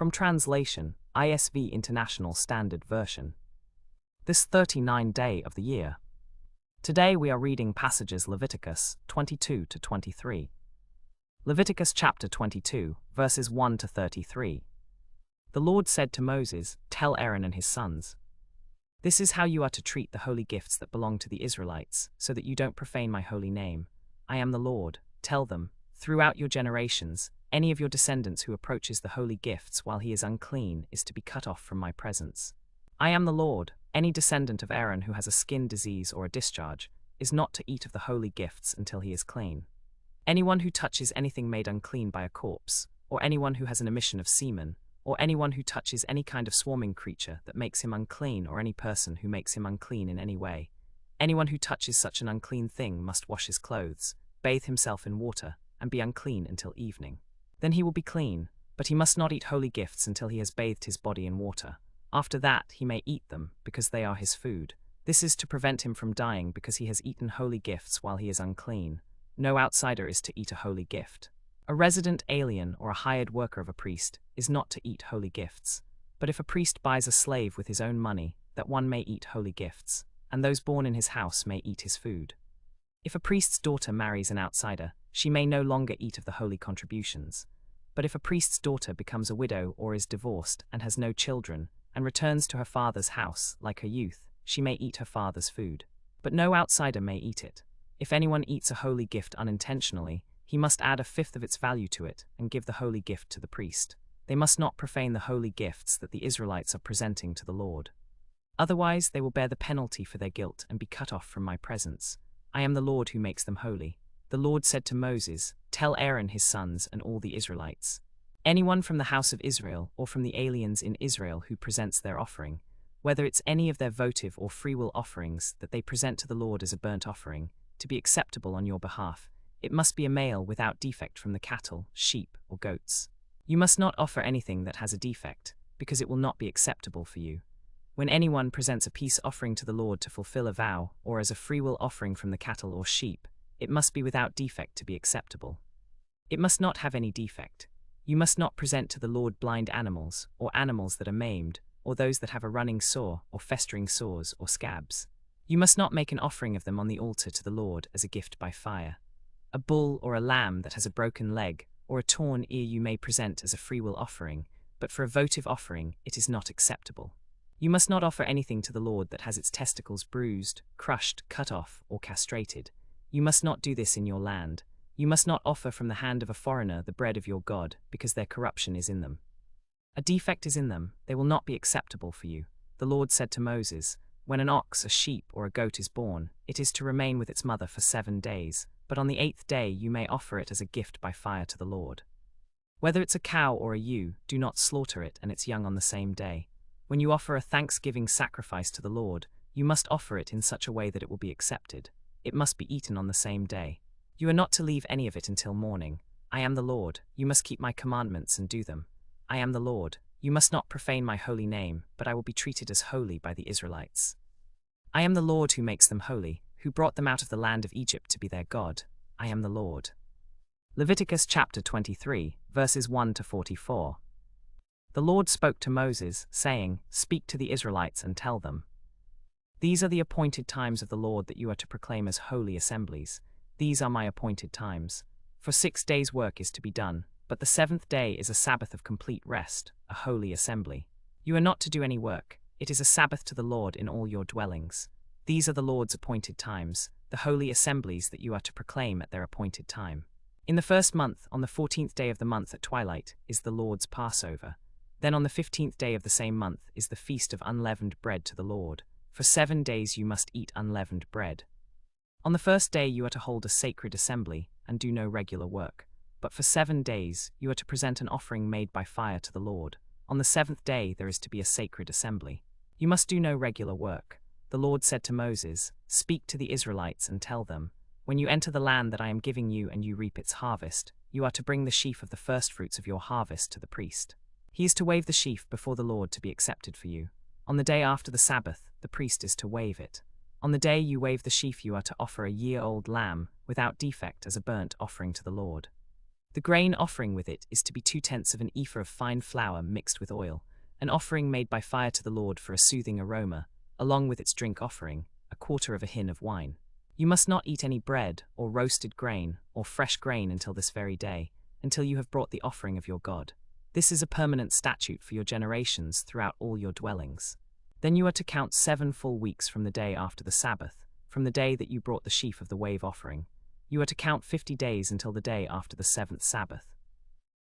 From translation, ISV International Standard Version. This 39th day of the year. Today we are reading passages Leviticus 22 to 23. Leviticus chapter 22, verses 1 to 33. The Lord said to Moses, "Tell Aaron and his sons, this is how you are to treat the holy gifts that belong to the Israelites, so that you don't profane my holy name. I am the Lord. Tell them, throughout your generations, any of your descendants who approaches the holy gifts while he is unclean is to be cut off from my presence. I am the Lord. Any descendant of Aaron who has a skin disease or a discharge is not to eat of the holy gifts until he is clean. Anyone who touches anything made unclean by a corpse, or anyone who has an emission of semen, or anyone who touches any kind of swarming creature that makes him unclean, or any person who makes him unclean in any way, anyone who touches such an unclean thing must wash his clothes, bathe himself in water, and be unclean until evening. Then he will be clean, but he must not eat holy gifts until he has bathed his body in water. After that he may eat them, because they are his food. This is to prevent him from dying because he has eaten holy gifts while he is unclean. No outsider is to eat a holy gift. A resident alien or a hired worker of a priest is not to eat holy gifts. But if a priest buys a slave with his own money, that one may eat holy gifts, and those born in his house may eat his food. If a priest's daughter marries an outsider, she may no longer eat of the holy contributions. But if a priest's daughter becomes a widow or is divorced and has no children, and returns to her father's house like her youth, she may eat her father's food. But no outsider may eat it. If anyone eats a holy gift unintentionally, he must add a fifth of its value to it and give the holy gift to the priest. They must not profane the holy gifts that the Israelites are presenting to the Lord. Otherwise they will bear the penalty for their guilt and be cut off from my presence. I am the Lord who makes them holy. The Lord said to Moses, "Tell Aaron his sons and all the Israelites. Anyone from the house of Israel or from the aliens in Israel who presents their offering, whether it's any of their votive or freewill offerings that they present to the Lord as a burnt offering, to be acceptable on your behalf, it must be a male without defect from the cattle, sheep, or goats. You must not offer anything that has a defect, because it will not be acceptable for you. When anyone presents a peace offering to the Lord to fulfill a vow, or as a freewill offering from the cattle or sheep, it must be without defect to be acceptable. It must not have any defect. You must not present to the Lord blind animals, or animals that are maimed, or those that have a running sore, or festering sores, or scabs. You must not make an offering of them on the altar to the Lord as a gift by fire. A bull or a lamb that has a broken leg, or a torn ear you may present as a freewill offering, but for a votive offering it is not acceptable. You must not offer anything to the Lord that has its testicles bruised, crushed, cut off, or castrated. You must not do this in your land. You must not offer from the hand of a foreigner the bread of your God, because their corruption is in them. A defect is in them, they will not be acceptable for you. The Lord said to Moses, when an ox, a sheep, or a goat is born, it is to remain with its mother for 7 days, but on the 8th day you may offer it as a gift by fire to the Lord. Whether it's a cow or a ewe, do not slaughter it and its young on the same day. When you offer a thanksgiving sacrifice to the Lord, you must offer it in such a way that it will be accepted. It must be eaten on the same day. You are not to leave any of it until morning. I am the Lord. You must keep my commandments and do them. I am the Lord. You must not profane my holy name, but I will be treated as holy by the Israelites. I am the Lord who makes them holy, who brought them out of the land of Egypt to be their God. I am the Lord. Leviticus chapter 23, verses 1 to 44. The Lord spoke to Moses, saying, "Speak to the Israelites and tell them, these are the appointed times of the Lord that you are to proclaim as holy assemblies. These are my appointed times. For 6 days' work is to be done, but the 7th day is a Sabbath of complete rest, a holy assembly. You are not to do any work. It is a Sabbath to the Lord in all your dwellings. These are the Lord's appointed times, the holy assemblies that you are to proclaim at their appointed time. In the 1st month, on the 14th day of the month at twilight, is the Lord's Passover. Then on the 15th day of the same month is the feast of unleavened bread to the Lord. For 7 days you must eat unleavened bread. On the 1st day you are to hold a sacred assembly and do no regular work. But for 7 days you are to present an offering made by fire to the Lord. On the 7th day there is to be a sacred assembly. You must do no regular work. The Lord said to Moses, "Speak to the Israelites and tell them, when you enter the land that I am giving you and you reap its harvest, you are to bring the sheaf of the firstfruits of your harvest to the priest. He is to wave the sheaf before the Lord to be accepted for you. On the day after the Sabbath, the priest is to wave it. On the day you wave the sheaf you are to offer a year-old lamb without defect as a burnt offering to the Lord. The grain offering with it is to be 2/10 of an ephah of fine flour mixed with oil, an offering made by fire to the Lord for a soothing aroma, along with its drink offering, 1/4 of a hin of wine. You must not eat any bread, or roasted grain, or fresh grain until this very day, until you have brought the offering of your God. This is a permanent statute for your generations throughout all your dwellings. Then you are to count 7 full weeks from the day after the Sabbath, from the day that you brought the sheaf of the wave offering. You are to count 50 days until the day after the 7th Sabbath.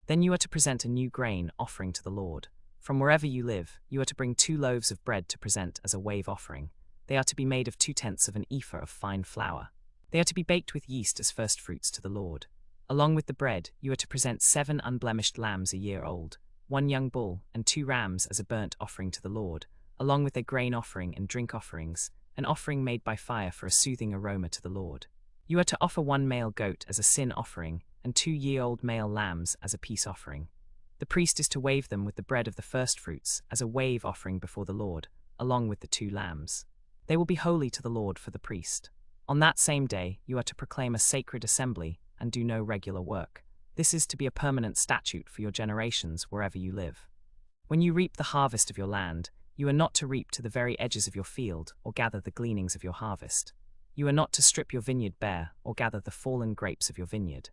Then you are to present a new grain offering to the Lord. From wherever you live, you are to bring 2 loaves of bread to present as a wave offering. They are to be made of 2/10 of an ephah of fine flour. They are to be baked with yeast as firstfruits to the Lord. Along with the bread, you are to present 7 unblemished lambs a year old, 1 young bull, and 2 rams as a burnt offering to the Lord, along with their grain offering and drink offerings, an offering made by fire for a soothing aroma to the Lord. You are to offer 1 male goat as a sin offering, and 2-year-old male lambs as a peace offering. The priest is to wave them with the bread of the firstfruits as a wave offering before the Lord, along with the 2 lambs. They will be holy to the Lord for the priest. On that same day, you are to proclaim a sacred assembly and do no regular work. This is to be a permanent statute for your generations wherever you live. When you reap the harvest of your land, you are not to reap to the very edges of your field or gather the gleanings of your harvest. You are not to strip your vineyard bare or gather the fallen grapes of your vineyard.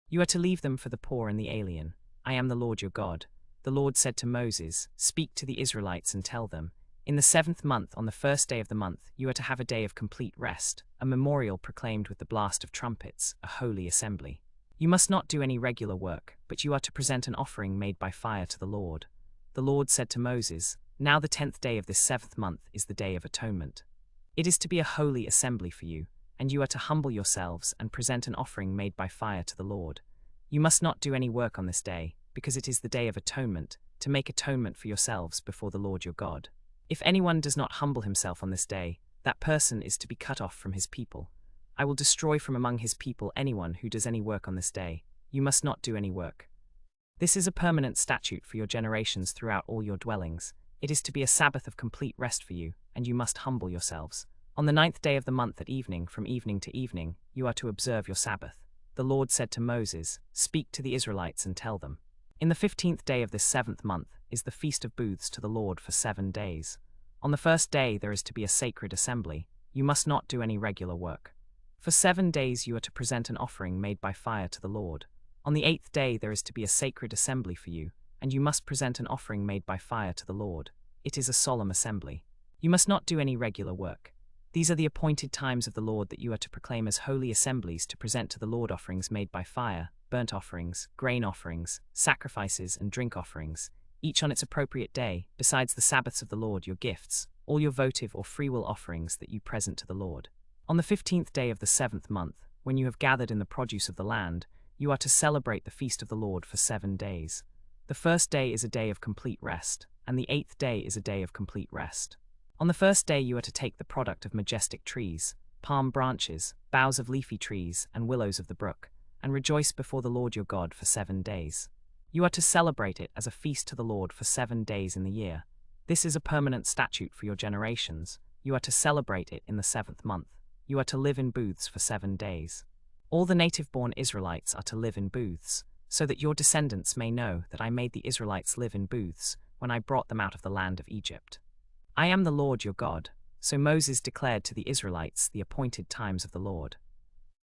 You are to leave them for the poor and the alien. I am the Lord your God. The Lord said to Moses, "Speak to the Israelites and tell them, in the 7th month, on the 1st day of the month, you are to have a day of complete rest, a memorial proclaimed with the blast of trumpets, a holy assembly. You must not do any regular work, but you are to present an offering made by fire to the Lord." The Lord said to Moses, "Now the 10th day of this 7th month is the Day of Atonement. It is to be a holy assembly for you, and you are to humble yourselves and present an offering made by fire to the Lord. You must not do any work on this day, because it is the Day of Atonement, to make atonement for yourselves before the Lord your God. If anyone does not humble himself on this day, that person is to be cut off from his people. I will destroy from among his people anyone who does any work on this day. You must not do any work. This is a permanent statute for your generations throughout all your dwellings. It is to be a Sabbath of complete rest for you, and you must humble yourselves. On the 9th day of the month at evening, from evening to evening, you are to observe your Sabbath. The Lord said to Moses, "Speak to the Israelites and tell them, in the 15th day of this 7th month is the Feast of Booths to the Lord for 7 days. On the 1st day there is to be a sacred assembly. You must not do any regular work. For 7 days you are to present an offering made by fire to the Lord. On the 8th day there is to be a sacred assembly for you, and you must present an offering made by fire to the Lord. It is a solemn assembly. You must not do any regular work. These are the appointed times of the Lord that you are to proclaim as holy assemblies to present to the Lord offerings made by fire, burnt offerings, grain offerings, sacrifices, and drink offerings, each on its appropriate day, besides the Sabbaths of the Lord your gifts, all your votive or freewill offerings that you present to the Lord. On the 15th day of the 7th month, when you have gathered in the produce of the land, you are to celebrate the feast of the Lord for 7 days. The 1st day is a day of complete rest, and the 8th day is a day of complete rest. On the 1st day you are to take the product of majestic trees, palm branches, boughs of leafy trees, and willows of the brook, and rejoice before the Lord your God for 7 days. You are to celebrate it as a feast to the Lord for 7 days in the year. This is a permanent statute for your generations. You are to celebrate it in the 7th month. You are to live in booths for 7 days. All the native-born Israelites are to live in booths, so that your descendants may know that I made the Israelites live in booths when I brought them out of the land of Egypt. I am the Lord your God." So Moses declared to the Israelites the appointed times of the Lord.